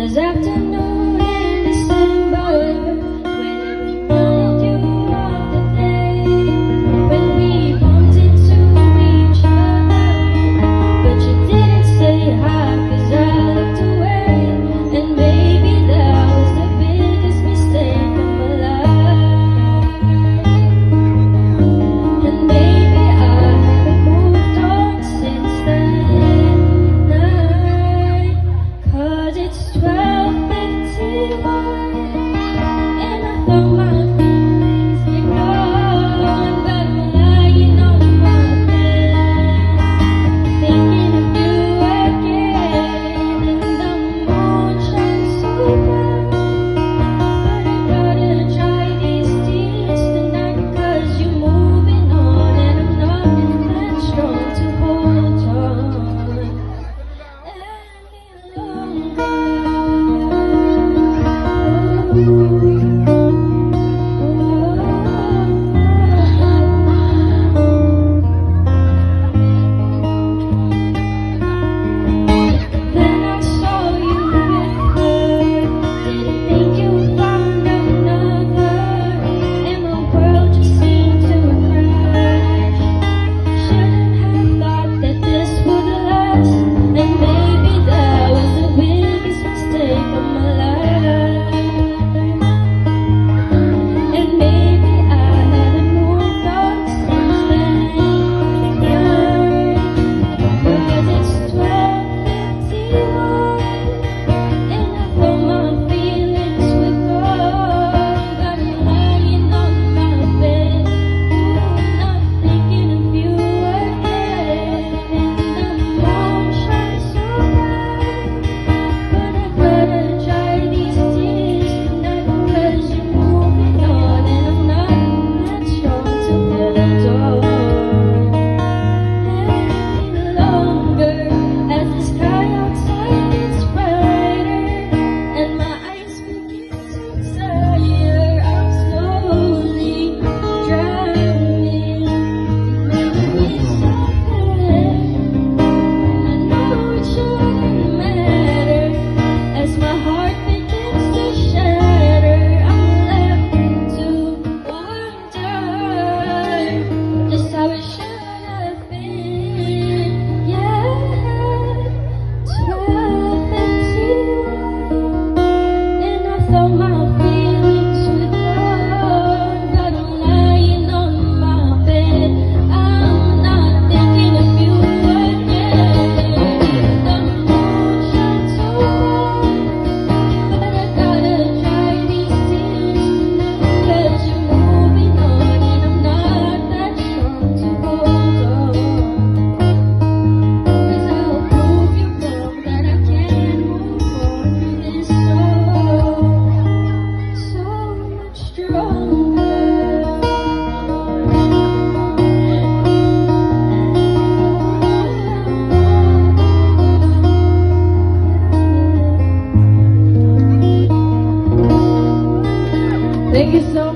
was afternoon in December, when it reminded you of the day when we bumped into each other, but you didn't say hi 'cause I looked away, and maybe that was the biggest mistake of my life. And maybe I haven't moved on since that night, 'cause it's 12:51 and I thought my feelings were gone, but I'm lying on my bed, thinking of you again, and the moon shines so bright. But I gotta dry these tears tonight, 'cause you're moving on and I'm not that strong to hold on any longer. Then I saw you with her, didn't think you'd find another, and my world just seemed to crash. Shouldn't have thought that this would last, and maybe that was the biggest mistake of my life. And maybe I haven't moved on since then, but it's 12:51 and I thought my feelings were gone, but I'm lying on my bed, not thinking of you again, and the moon shines so bright. But I gotta dry these tears tonight, 'cause you're moving on and I'm not that strong to hold on any longer. As the sky outside gets brighter and my eyes begin to tire, I'm slowly drowning in memories of them, and I know it shouldn't matter. As my heart begins to shatter, I'm left to wonder just how it should have been. Yeah, 12:51 and I thought my feelings were gone, but I'm lying on my bed, I'm not thinking of you again. The moon shines so bright, but I gotta dry these tears tonight, 'cause you're moving on and I'm not that strong to hold on. 'Cause I'll prove you wrong, that I can move on through this so much stronger. Thank you so